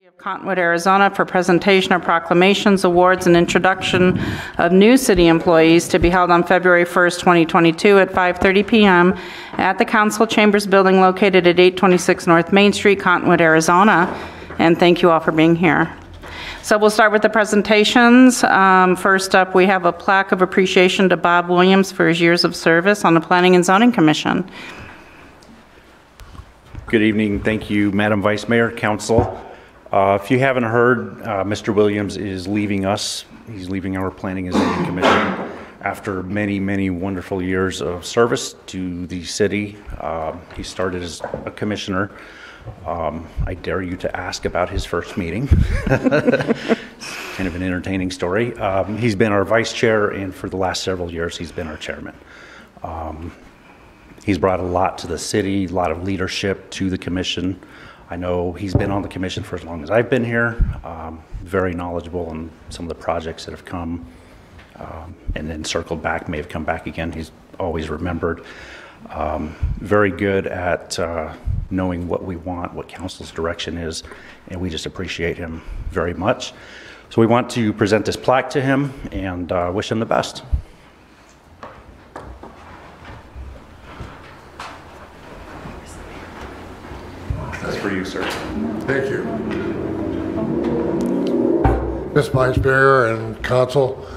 Of Cottonwood, Arizona for presentation of proclamations, awards, and introduction of new city employees to be held on February 1st, 2022 at 5:30 p.m. at the Council Chambers building located at 826 North Main Street, Cottonwood, Arizona. And thank you all for being here. So we'll start with the presentations. First up, we have a plaque of appreciation to Bob Williams for his years of service on the Planning and Zoning Commission. Good evening. Thank you, Madam Vice Mayor, Council. If you haven't heard, Mr. Williams is leaving us. He's leaving our Planning and Zoning Commission after many, many wonderful years of service to the city. He started as a commissioner. I dare you to ask about his first meeting. Kind of an entertaining story. He's been our vice chair, and for the last several years, he's been our chairman. He's brought a lot to the city, a lot of leadership to the commission. I know he's been on the commission for as long as I've been here, very knowledgeable on some of the projects that have come, and then circled back, may have come back again. He's always remembered. Very good at knowing what we want, what council's direction is, and we just appreciate him very much. So we want to present this plaque to him and wish him the best. That's for you, sir. Thank you. Ms. Vice Mayor and Council,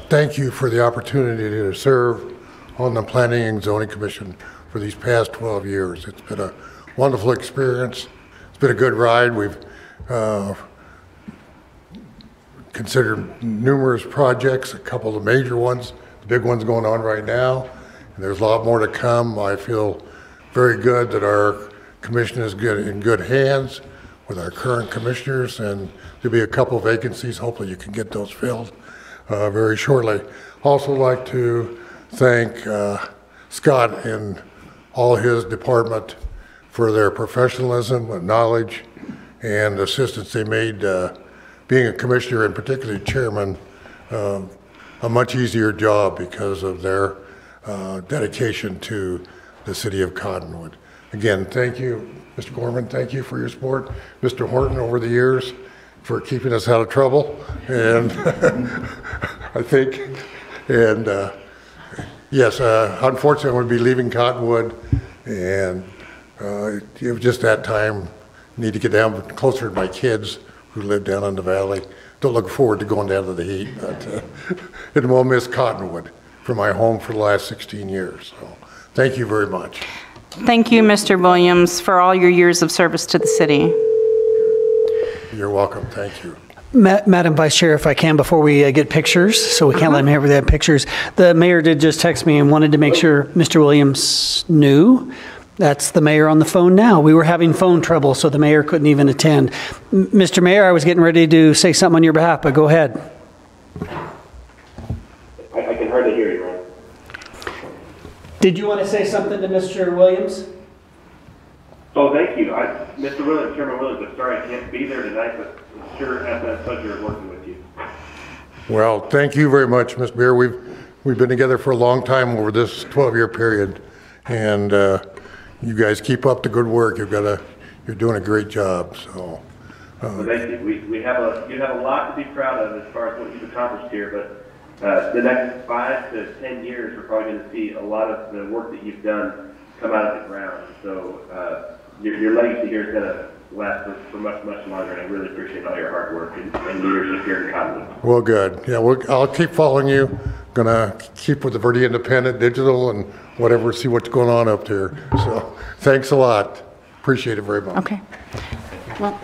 thank you for the opportunity to serve on the Planning and Zoning Commission for these past 12 years. It's been a wonderful experience. It's been a good ride. We've considered numerous projects, a couple of the major ones, the big ones going on right now, and there's a lot more to come. I feel very good that our commission is in good hands with our current commissioners, and there'll be a couple vacancies. Hopefully you can get those filled very shortly. Also like to thank Scott and all his department for their professionalism and knowledge and assistance they made being a commissioner and particularly chairman a much easier job because of their dedication to the city of Cottonwood. Again, thank you, Mr. Gorman. Thank you for your support. Mr. Horton, over the years, for keeping us out of trouble. And I think, and yes, unfortunately, I'm going to be leaving Cottonwood, and it was just that time. Need to get down closer to my kids who live down in the valley. Don't look forward to going down to the heat, but and we'll miss Cottonwood for my home for the last 16 years. So thank you very much. Thank you, Mr. Williams, for all your years of service to the city. You're welcome. Thank you. Madam Vice Chair, if I can, before we get pictures, so we can't let him have that pictures. The mayor did just text me and wanted to make sure Mr. Williams knew. That's the mayor on the phone now. We were having phone trouble, so the mayor couldn't even attend. Mr. Mayor, I was getting ready to say something on your behalf, but go ahead. I can hardly hear you, Ron. Did you want to say something to Mr. Williams? Oh, thank you. Mr. Williams, Chairman Williams, I'm sorry I can't be there tonight, but sure have been a pleasure working with you. Well, thank you very much, Mr. Mayor. We've been together for a long time over this 12-year period, and you guys keep up the good work. You're doing a great job. So, well, thank you. You have a lot to be proud of as far as what you've accomplished here, but the next 5 to 10 years, we're probably going to see a lot of the work that you've done come out of the ground. So your legacy here is going to last for much, much longer, and I really appreciate all your hard work and leadership here in Cottonwood. Well, good. Yeah, I'll keep following you. Gonna keep with the Verde Independent Digital and whatever, see what's going on up there. So thanks a lot. Appreciate it very much. Okay. Well.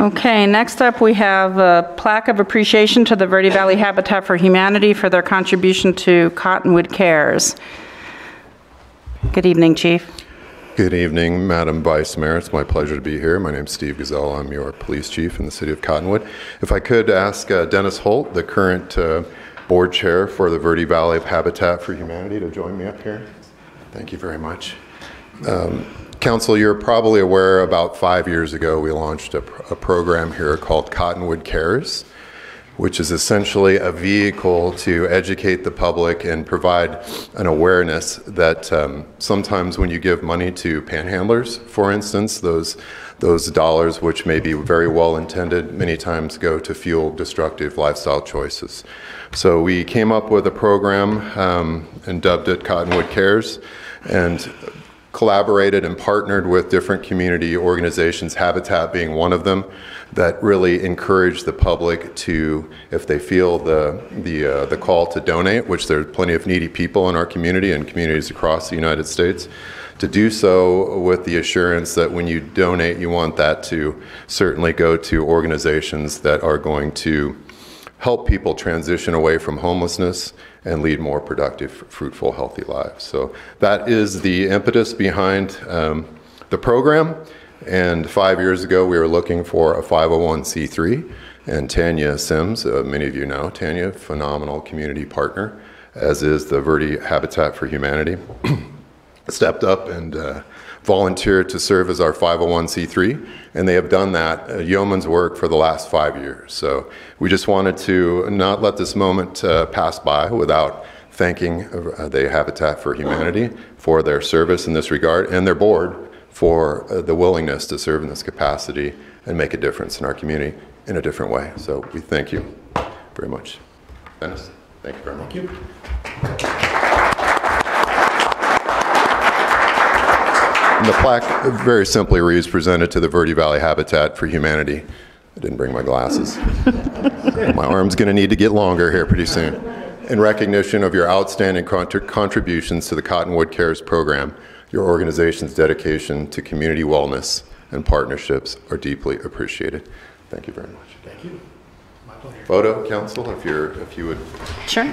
Okay, next up we have a plaque of appreciation to the Verde Valley Habitat for Humanity for their contribution to Cottonwood Cares. Good evening, Chief. Good evening, Madam Vice Mayor. It's my pleasure to be here. My name's Steve Gazelle. I'm your police chief in the city of Cottonwood. If I could ask Dennis Holt, the current board chair for the Verde Valley Habitat for Humanity, to join me up here. Thank you very much. Council, you're probably aware about 5 years ago we launched a program here called Cottonwood Cares, which is essentially a vehicle to educate the public and provide an awareness that sometimes when you give money to panhandlers, for instance, those dollars, which may be very well intended, many times go to fuel destructive lifestyle choices. So we came up with a program and dubbed it Cottonwood Cares, and collaborated and partnered with different community organizations, Habitat being one of them, that really encourage the public to, if they feel the call to donate, which there are plenty of needy people in our community and communities across the United States, to do so with the assurance that when you donate, you want that to certainly go to organizations that are going to help people transition away from homelessness and lead more productive, fruitful, healthy lives. So that is the impetus behind the program. And 5 years ago, we were looking for a 501c3, and Tanya Sims, many of you know Tanya, phenomenal community partner, as is the Verde Habitat for Humanity, stepped up and volunteered to serve as our 501c3, and they have done that yeoman's work for the last 5 years. So we just wanted to not let this moment pass by without thanking the Habitat for Humanity for their service in this regard, and their board for the willingness to serve in this capacity and make a difference in our community in a different way. So we thank you very much. Dennis, thank you very much. Thank you. And the plaque very simply reads, presented to the Verde Valley Habitat for Humanity. I didn't bring my glasses. My arm's going to need to get longer here pretty soon. In recognition of your outstanding contributions to the Cottonwood Cares program, your organization's dedication to community wellness and partnerships are deeply appreciated. Thank you very much. Thank you. My pleasure. Photo, council, if you would. Sure.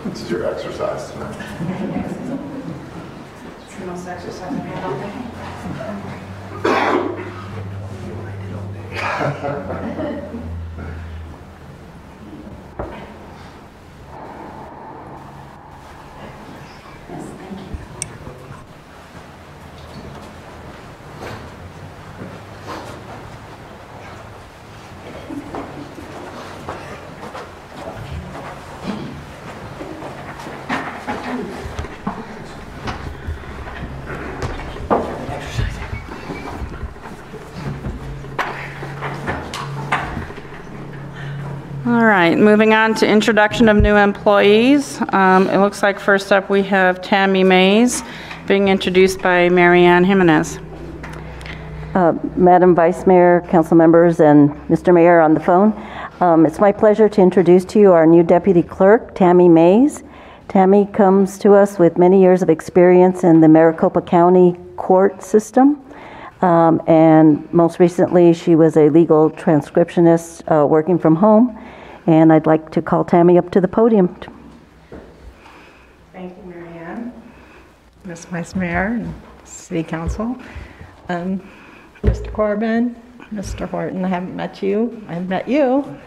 This is your exercise tonight. It's the most exercise I've had all day. All right, moving on to introduction of new employees. It looks like first up we have Tammy Mays being introduced by Mary Ann Jimenez. Madam Vice Mayor, council members, and Mr. Mayor on the phone. It's my pleasure to introduce to you our new Deputy Clerk, Tammy Mays. Tammy comes to us with many years of experience in the Maricopa County court system. And most recently, she was a legal transcriptionist working from home. And I'd like to call Tammy up to the podium. Thank you, Mary Ann, Ms. Vice Mayor, and City Council. Mr. Corbin, Mr. Horton, I haven't met you. I've met you.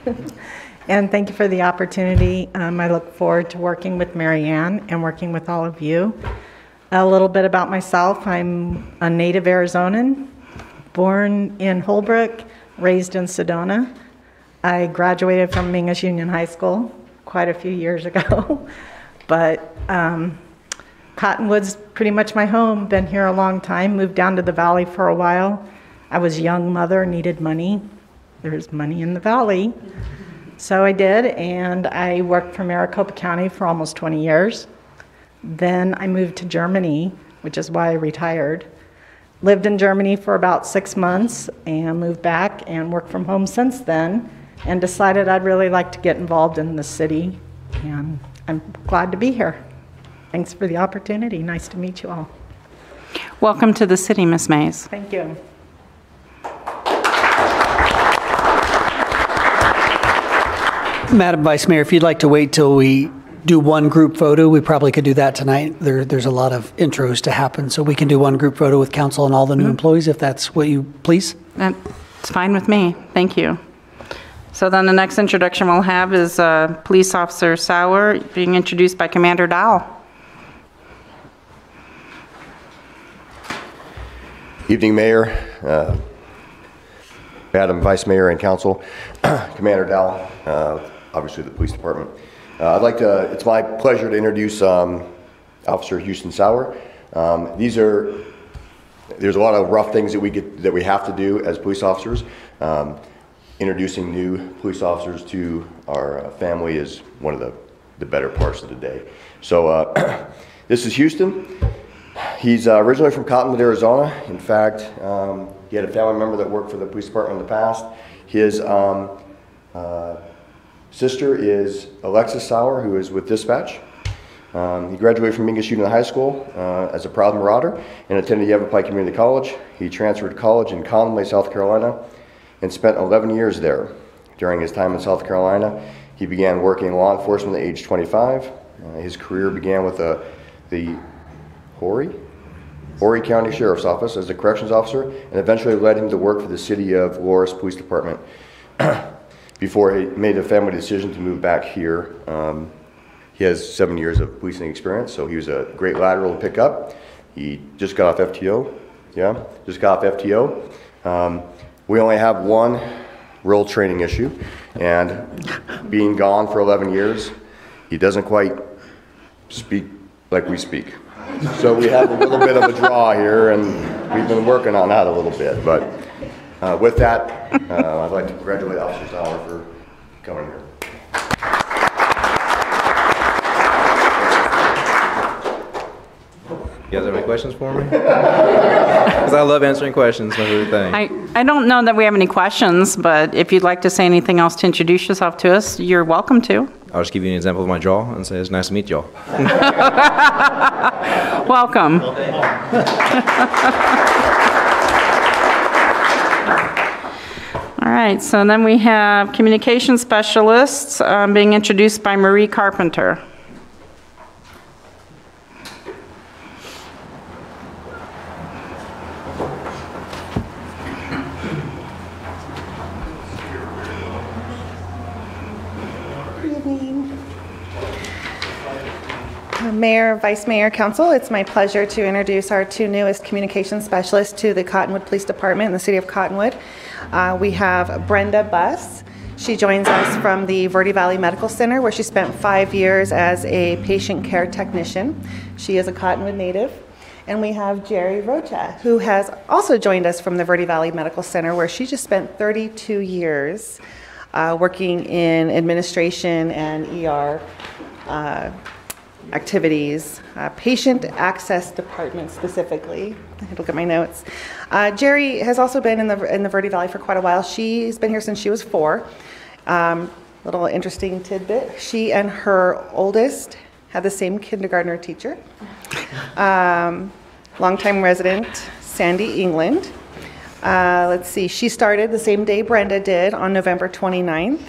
And thank you for the opportunity. I look forward to working with Mary Ann and working with all of you. A little bit about myself. I'm a native Arizonan, born in Holbrook, raised in Sedona. I graduated from Mingus Union High School quite a few years ago, but Cottonwood's pretty much my home. Been here a long time, moved down to the valley for a while. I was a young mother, needed money. There's money in the valley. So I did, and I worked for Maricopa County for almost 20 years. Then I moved to Germany, which is why I retired. Lived in Germany for about 6 months and moved back and worked from home since then, and decided I'd really like to get involved in the city and I'm glad to be here. Thanks for the opportunity. Nice to meet you all. Welcome to the city, Ms. Mays. Thank you. Madam Vice Mayor, if you'd like to wait till we do one group photo, we probably could do that tonight. There's a lot of intros to happen, so we can do one group photo with council and all the new employees, if that's what you please. It's fine with me. Thank you. So then the next introduction we'll have is Police Officer SAUER, being introduced by Commander Dowell. Evening, Mayor, Madam Vice Mayor and Council, Commander Dowell, obviously the Police Department. It's my pleasure to introduce Officer Houston SAUER. There's a lot of rough things that we have to do as police officers. Introducing new police officers to our family is one of the better parts of the day. So this is Houston. He's originally from Cottonwood, Arizona. In fact, he had a family member that worked for the police department in the past. His sister is Alexis SAUER, who is with dispatch. He graduated from English Union High School as a proud marauder and attended Yavapai Community College. He transferred to college in Conway, South Carolina, and spent 11 years there. During his time in South Carolina, he began working in law enforcement at age 25. His career began with the Horry County Sheriff's Office as a corrections officer, and eventually led him to work for the City of Loris Police Department before he made a family decision to move back here. He has 7 years of policing experience, so he was a great lateral to pick up. He just got off FTO. Yeah, just got off FTO. We only have one real training issue, and being gone for 11 years, he doesn't quite speak like we speak. So we have a little bit of a draw here, and we've been working on that a little bit. But with that, I'd like to congratulate Officer SAUER for coming here. You guys have any questions for me? Because I love answering questions. My favorite thing. I don't know that we have any questions, but if you'd like to say anything else to introduce yourself to us, you're welcome to. I'll just give you an example of my jaw and say it's nice to meet y'all. Welcome. All right, so then we have communication specialists being introduced by Marie Carpenter. Mayor, Vice Mayor, Council, it's my pleasure to introduce our two newest communication specialists to the Cottonwood Police Department in the city of Cottonwood. We have Brenda Buss. She joins us from the Verde Valley Medical Center, where she spent 5 years as a patient care technician. She is a Cottonwood native. And we have GERI, who has also joined us from the Verde Valley Medical Center, where she just spent 32 years working in administration and ER activities, patient access department specifically. I had to look at my notes. GERI has also been in the Verde Valley for quite a while. She's been here since she was 4. Little interesting tidbit. She and her oldest had the same kindergartner teacher. Longtime resident, Sandy England. Let's see, she started the same day Brenda did on November 29th.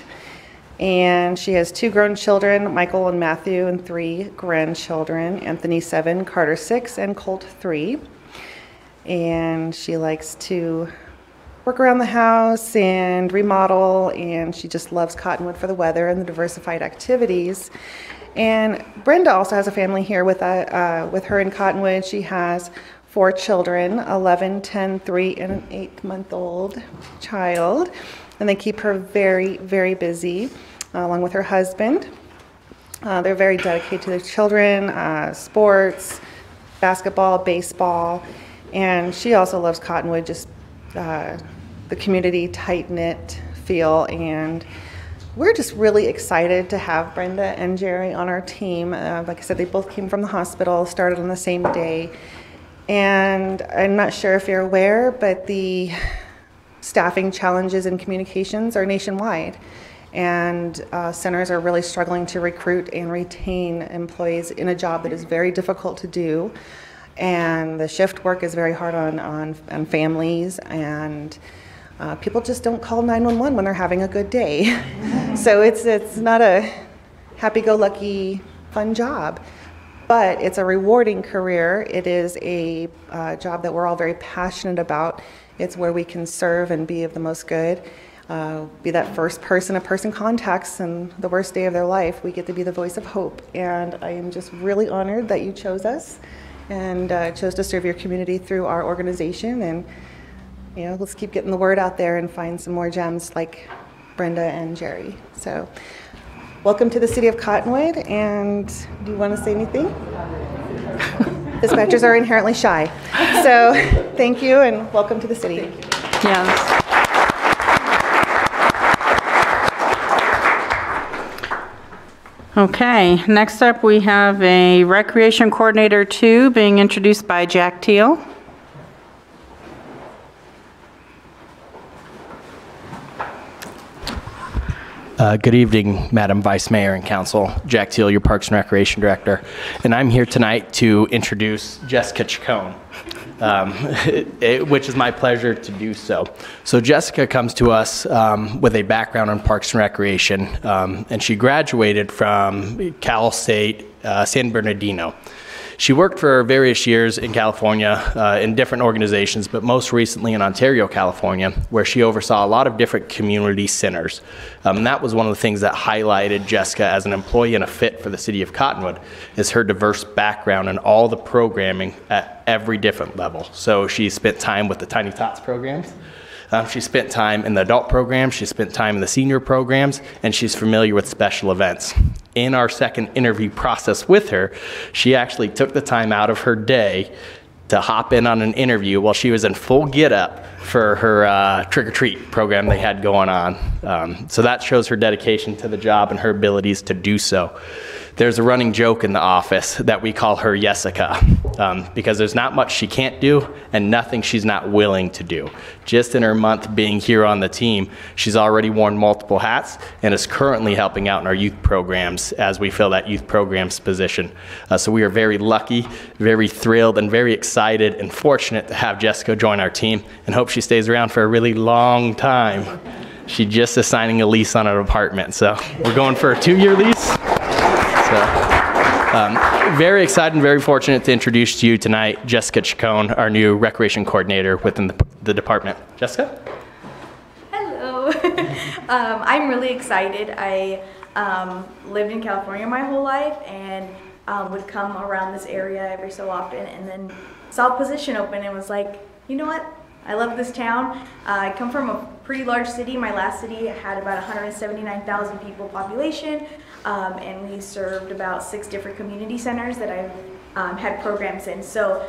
And she has 2 grown children, Michael and Matthew, and 3 grandchildren, Anthony 7, Carter 6, and Colt 3. And she likes to work around the house and remodel, and she just loves Cottonwood for the weather and the diversified activities. And Brenda also has a family here with her in Cottonwood. She has 4 children, 11, 10, 3, and an 8-month-old child. And they keep her very, very busy, along with her husband. They're very dedicated to their children, sports, basketball, baseball, and she also loves Cottonwood, just the community, tight-knit feel. And we're just really excited to have Brenda and GERI on our team. Like I said, they both came from the hospital, started on the same day. And I'm not sure if you're aware, but the staffing challenges in communications are nationwide. and centers are really struggling to recruit and retain employees in a job that is very difficult to do. And the shift work is very hard on families, and people just don't call 911 when they're having a good day. So it's not a happy-go-lucky fun job, but it's a rewarding career. It is a job that we're all very passionate about. It's where we can serve and be of the most good. Be that first person a person contacts on the worst day of their life. We get to be the voice of hope, and I am just really honored that you chose us and chose to serve your community through our organization. And let's keep getting the word out there and find some more gems like Brenda and GERI. So welcome to the city of Cottonwood. And do you want to say anything? Dispatchers are inherently shy. So thank you and welcome to the city. Yes. Okay, next up we have a Recreation Coordinator 2 being introduced by Jack Teal. Good evening, Madam Vice Mayor and Council. Jack Teal, your Parks and Recreation Director. And I'm here tonight to introduce Jessica Chacon, which is my pleasure to do so. So Jessica comes to us with a background in Parks and Recreation, and she graduated from Cal State San Bernardino. She worked for various years in California in different organizations, but most recently in Ontario, California, where she oversaw a lot of different community centers. And that was one of the things that highlighted Jessica as an employee and a fit for the city of Cottonwood, is her diverse background and all the programming at every different level. So she spent time with the Tiny Tots programs. She spent time in the adult programs, she spent time in the senior programs, and she's familiar with special events. In our second interview process with her, she actually took the time out of her day to hop in on an interview while she was in full get-up for her trick-or-treat program they had going on. So that shows her dedication to the job and her abilities to do so. There's a running joke in the office that we call her Jessica, because there's not much she can't do and nothing she's not willing to do. Just in her month being here on the team, she's already worn multiple hats and is currently helping out in our youth programs as we fill that youth programs position. So we are very lucky, very thrilled, and very excited and fortunate to have Jessica join our team, and hope she stays around for a really long time. She just is signing a lease on an apartment, so we're going for a 2-year lease. Very excited and very fortunate to introduce to you tonight Jessica Chacon, our new recreation coordinator within the department. Jessica? Hello. I'm really excited. I lived in California my whole life and would come around this area every so often, and then saw a position open and was like, you know what? I love this town. I come from a pretty large city. My last city had about 179,000 people population, and we served about 6 different community centers that I've had programs in. So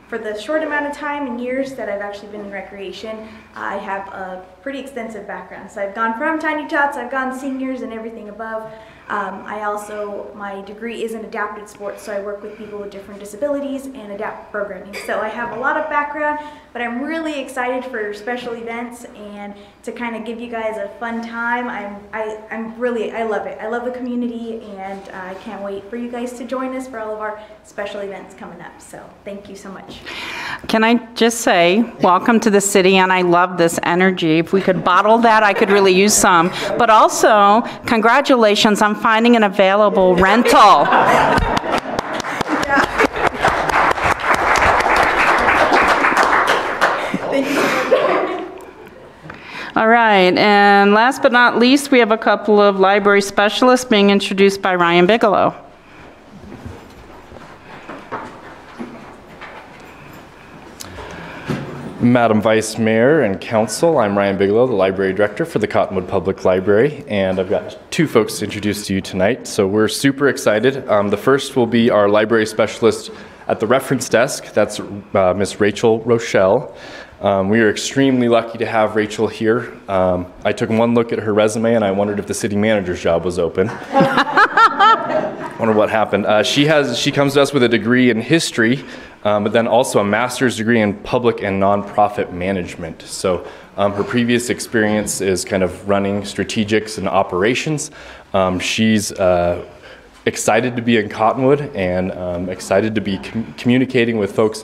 for the short amount of time and years that I've actually been in recreation, I have a pretty extensive background. So I've gone from Tiny Tots, I've gone seniors and everything above. My degree is in adapted sports, so I work with people with different disabilities and adapt programming. So I have a lot of background, but I'm really excited for special events and to kind of give you guys a fun time. I love it. I love the community, and I can't wait for you guys to join us for all of our special events coming up. So thank you so much. Can I just say, welcome to the city, and I love this energy. If we could bottle that, I could really use some. But also, congratulations on finding an available rental. All right, and last but not least, we have a couple of library specialists being introduced by Ryan Bigelow. Madam Vice Mayor and Council, I'm Ryan Bigelow, the Library Director for the Cottonwood Public Library, and I've got 2 folks to introduce to you tonight, so we're super excited. The first will be our library specialist at the reference desk. That's Miss Rachel Rochelle. We are extremely lucky to have Rachel here. I took one look at her resume and I wondered if the city manager's job was open. Wonder what happened. She comes to us with a degree in history but then also a master's degree in public and nonprofit management. So her previous experience is kind of running strategics and operations. She's excited to be in Cottonwood and excited to be communicating with folks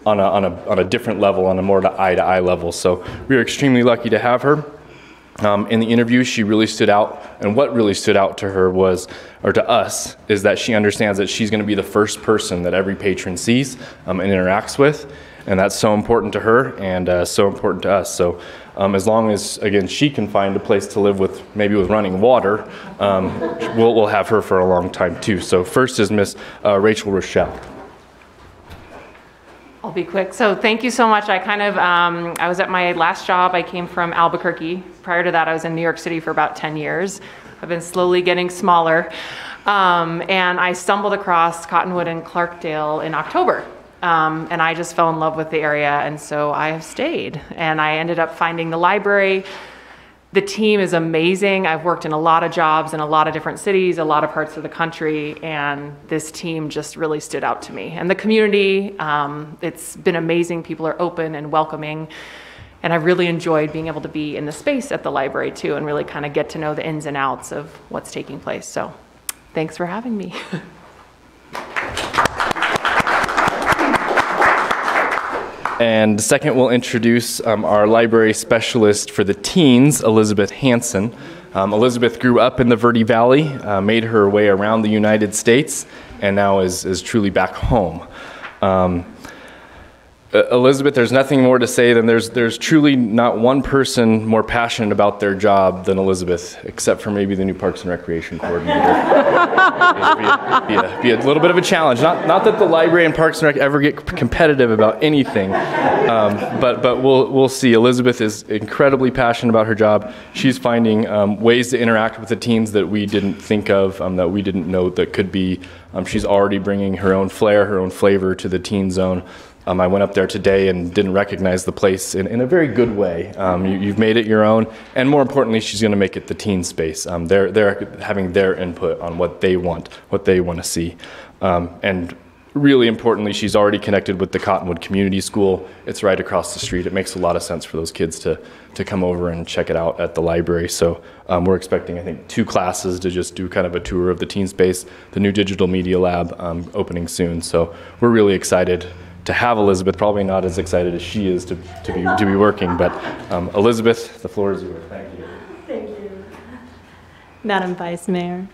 on a different level, on a more eye-to-eye level. So we are extremely lucky to have her. In the interview, she really stood out, and what really stood out to her was, or to us, is that she understands that she's going to be the first person that every patron sees and interacts with, and that's so important to her and so important to us. So as long as, again, she can find a place to live with, maybe with running water, we'll have her for a long time too. So first is Miss Rachel Rochelle. I'll be quick. So thank you so much. I was at my last job. I came from Albuquerque. Prior to that, I was in New York City for about 10 years. I've been slowly getting smaller. And I stumbled across Cottonwood and Clarkdale in October. And I just fell in love with the area. And so I have stayed. And I ended up finding the library. The team is amazing. I've worked in a lot of jobs in a lot of different cities, a lot of parts of the country, and this team just really stood out to me. And the community, it's been amazing. People are open and welcoming, and I've really enjoyed being able to be in the space at the library too and really kind of get to know the ins and outs of what's taking place. So thanks for having me. And second, we'll introduce our library specialist for the teens, Elizabeth Hansen. Elizabeth grew up in the Verde Valley, made her way around the United States, and now is truly back home. Elizabeth, there's nothing more to say than there's truly not one person more passionate about their job than Elizabeth, except for maybe the new Parks and Recreation coordinator. be a little bit of a challenge. Not that the library and Parks and Rec ever get competitive about anything, but we'll see. Elizabeth is incredibly passionate about her job. She's finding ways to interact with the teens that we didn't think of, that we didn't know that could be. She's already bringing her own flair, her own flavor to the teen zone. I went up there today and didn't recognize the place in a very good way. You've made it your own, and more importantly, she's going to make it the teen space. They're having their input on what they want to see. And really importantly, she's already connected with the Cottonwood Community School. It's right across the street. It makes a lot of sense for those kids to come over and check it out at the library. So we're expecting, I think, 2 classes to just do kind of a tour of the teen space, the new digital media lab opening soon. So we're really excited to have Elizabeth, probably not as excited as she is to be working, but Elizabeth, the floor is yours. Thank you. Thank you. Madam Vice Mayor,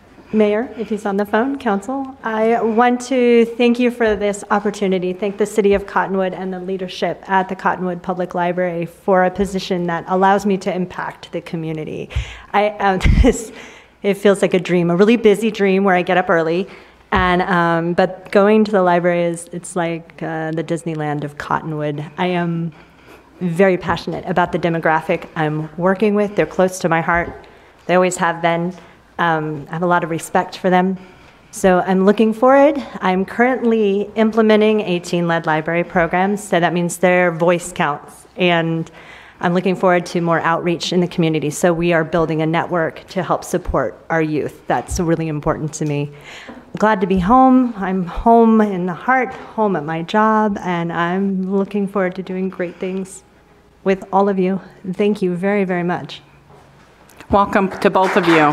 if he's on the phone, Council, I want to thank you for this opportunity. Thank the City of Cottonwood and the leadership at the Cottonwood Public Library for a position that allows me to impact the community. It feels like a dream, a really busy dream where I get up early. And but going to the library it's like the Disneyland of Cottonwood. I am very passionate about the demographic I'm working with. They're close to my heart. They always have been. I have a lot of respect for them. So I'm looking forward. I'm currently implementing a teen-led library program, so that means their voice counts. And I'm looking forward to more outreach in the community. So we are building a network to help support our youth. That's really important to me. Glad to be home. I'm home in the heart, home at my job, and I'm looking forward to doing great things with all of you. Thank you very, very much. Welcome to both of you. All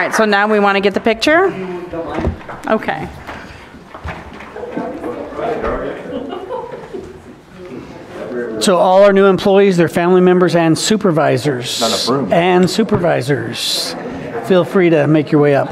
right, so now we want to get the picture? Okay. So all our new employees, their family members, and supervisors. Feel free to make your way up.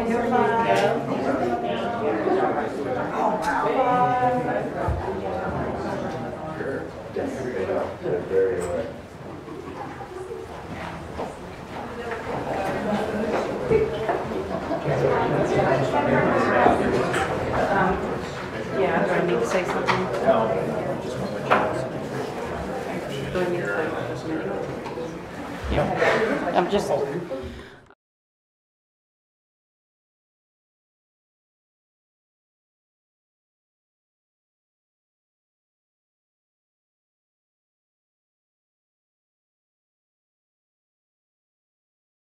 Yeah, do I need to say something? No. Do I need to say something? Yeah. I'm just